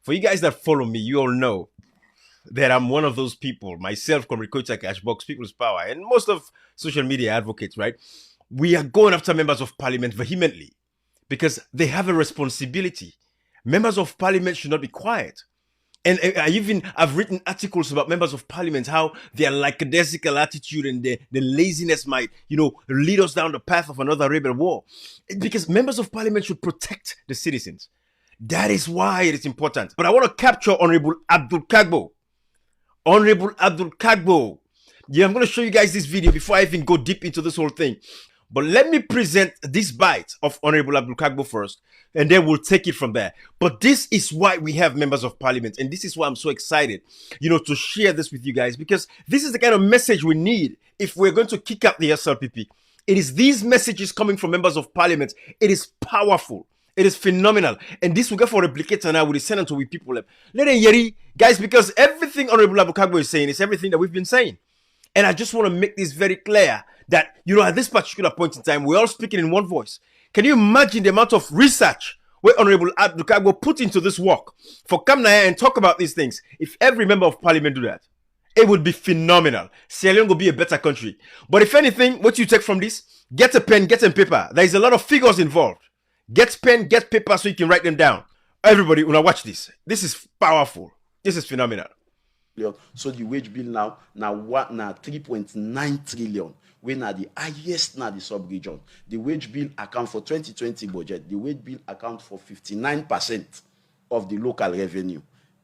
For you guys that follow me, you all know that I'm one of those people, myself, Comrade Cashbox, People's Power, and most of social media advocates, right? We are going after members of parliament vehemently because they have a responsibility. Members of parliament should not be quiet. And I've written articles about members of parliament, how their lackadaisical attitude and the laziness might, lead us down the path of another rebel war. Because members of parliament should protect the citizens. That is why it is important. But I want to capture Honorable Abdul Kargbo. Honorable Abdul Kargbo. Yeah, I'm going to show you guys this video before I even go deep into this whole thing. But let me present this bite of Honorable Abdul Kargbo first, and then we'll take it from there. But this is why we have members of parliament, and this is why I'm so excited, to share this with you guys, because this is the kind of message we need if we're going to kick out the SLPP. It is these messages coming from members of parliament. It is powerful. It is phenomenal. And this will get for replicator now with the Senate with people. Let them yeri, guys, because everything Honorable Abdul Kargbo is saying is everything that we've been saying. And I just want to make this very clear that, at this particular point in time, we're all speaking in one voice. Can you imagine the amount of research where Honorable Abdul Kargbo put into this work for come here and talk about these things? If every member of parliament do that, it would be phenomenal. Sierra Leone will be a better country. But if anything, what you take from this, get a pen, get some paper. There is a lot of figures involved. Get pen, get paper so you can write them down. Everybody, when I watch this, this is powerful. This is phenomenal. So the wage bill now 3.9 trillion. We now the highest now the sub-region. The wage bill account for 2020 budget. The wage bill account for 59% of the local revenue.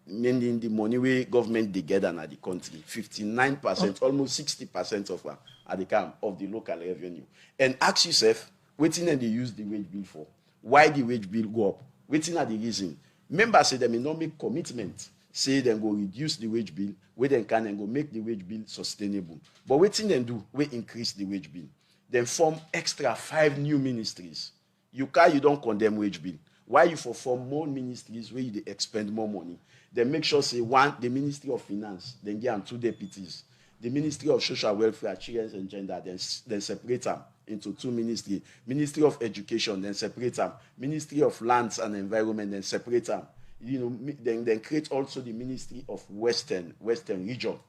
Meaning the money we government they get in the country. 59%, almost 60% of the account of the local revenue. And ask yourself, waiting and they use the wage bill for. Why the wage bill go up? Waiting at the reason. Members say they may not make commitment. Say then go reduce the wage bill, where then can and go make the wage bill sustainable. But waiting then do, we increase the wage bill. Then form extra 5 new ministries. You don't condemn wage bill. Why you form more ministries where you expend more money? Then make sure say one, the Ministry of Finance, then get 2 deputies. The Ministry of Social Welfare, Children and Gender, then separate them into 2 ministries. Ministry of Education, then separate them. Ministry of Lands and Environment, then separate them. Then create also the Ministry of Western Region.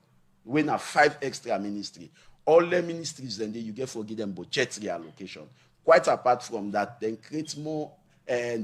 We have 5 extra ministries. All the ministries then you get for give them budgetary allocation. Quite apart from that, then create more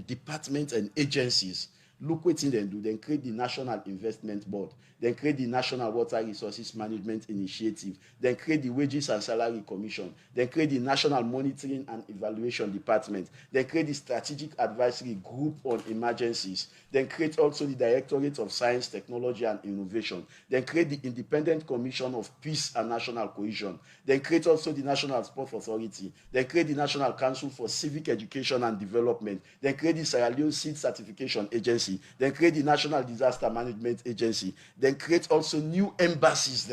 departments and agencies. Look what they do. Then create the National Investment Board. Then create the National Water Resources Management Initiative. Then create the Wages and Salary Commission. Then create the National Monitoring and Evaluation Department. Then create the Strategic Advisory Group on Emergencies. Then create also the Directorate of Science, Technology and Innovation. Then create the Independent Commission of Peace and National Cohesion. Then create also the National Sports Authority. Then create the National Council for Civic Education and Development. Then create the Sierra Leone Seed Certification Agency. Then create the National Disaster Management Agency. Then create also new embassies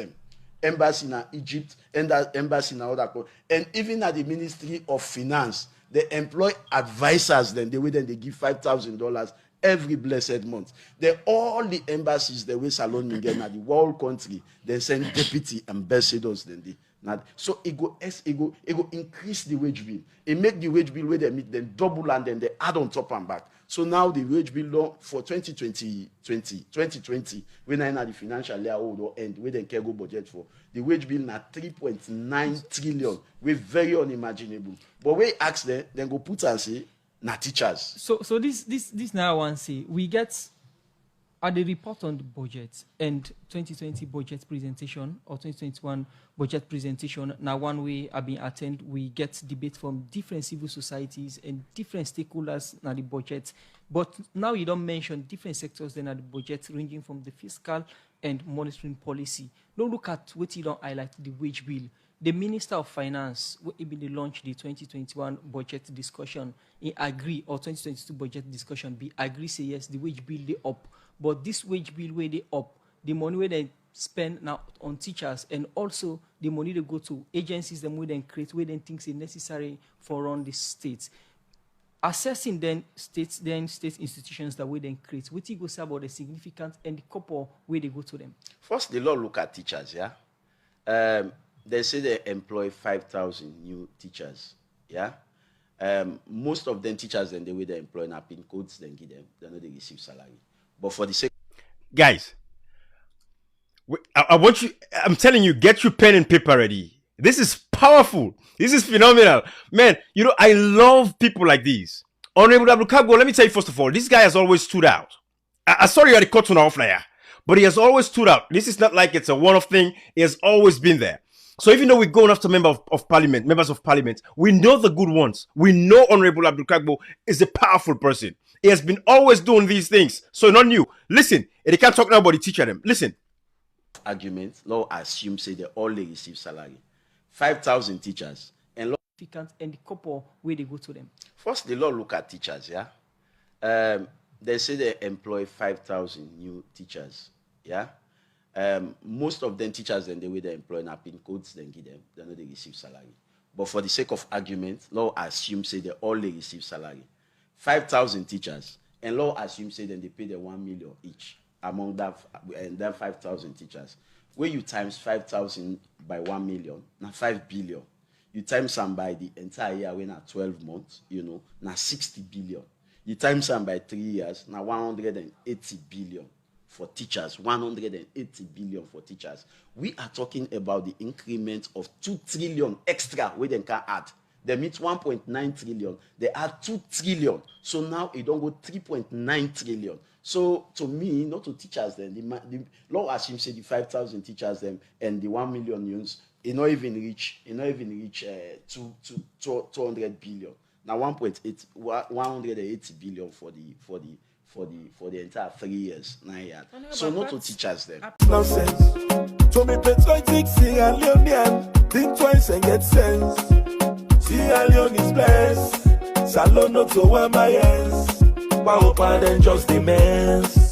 embassy in Egypt, and embassy in other countries. And even at the Ministry of Finance, they employ advisors then they give $5,000 every blessed month. Then all the embassies the way Salon Mingen at the world country, they send deputy ambassadors then they. So it go increase the wage bill. It make the wage bill where they meet then double and then they add on top and back. So now the wage bill law for 2020, when I had the financial year or end, where they can go budget for the wage bill now 3.9 trillion. We're very unimaginable. But we ask them, then go put and say, na teachers. So this now I want to say we get at the report on the budget and 2020 budget presentation or 2021 budget presentation. Now one way I've been attend, we get debate from different civil societies and different stakeholders now the budget. But now you don't mention different sectors then at the budget ranging from the fiscal and monitoring policy. Don't look at what you don't highlight the wage bill. The Minister of Finance will be launch the 2021 budget discussion. He agree or 2022 budget discussion be agree say yes the wage bill they up. But this wage bill where they up, the money where they spend now on teachers and also the money they go to agencies them where they create where they think is necessary for run the states. Assessing then state institutions that we then create, what you go say about the significant and the couple where they go to them? First, the law look at teachers, yeah. They say they employ 5,000 new teachers, yeah. Most of them teachers then the way they employ na pin codes, then give them, they know they receive salary. But for the sake Guys, I want you, I'm telling you, get your pen and paper ready. This is powerful. This is phenomenal. Man, you know, I love people like these. Honorable Abdul Kargbo, let me tell you first of all, this guy has always stood out. I saw you at the Cotton Outflyer, but he has always stood out. This is not like it's a one-off thing. He has always been there. So even though we're going after members of parliament, we know the good ones. We know Honorable Abdul Kargbo is a powerful person. He has been always doing these things. So not new. Listen, and they can't talk now about the teacher them. Listen. argument, law assume say they all they receive salary. 5,000 teachers. And law And the couple where they go to them. first the law look at teachers, yeah. They say they employ 5,000 new teachers, yeah. Most of them teachers then the way they employ na pin codes then give them, they know they receive salary. But for the sake of argument, law assume say they all they receive salary. 5,000 teachers, and law assume say then they pay them 1 million each among that and that 5,000 teachers. Where you times 5,000 by 1 million, now 5 billion. You times some by the entire year when at 12 months, you know, now 60 billion. You times some by 3 years, now 180 billion for teachers, 180 billion for teachers. We are talking about the increment of 2 trillion extra where they can add. They meet 1.9 trillion, they add 2 trillion. So now it don't go 3.9 trillion. So to me, not to teachers then, the law assumes say the 5,000 teachers them and the 1 million unions, it not even reach 200 billion. Now 180 billion for the entire 3 years, 9 years. So not to teachers them. Nonsense. To me patriotic, Sierra Leonean, think twice and get sense. Sierra Leone is blessed. Salon not to wear my hands. Power and just the mess.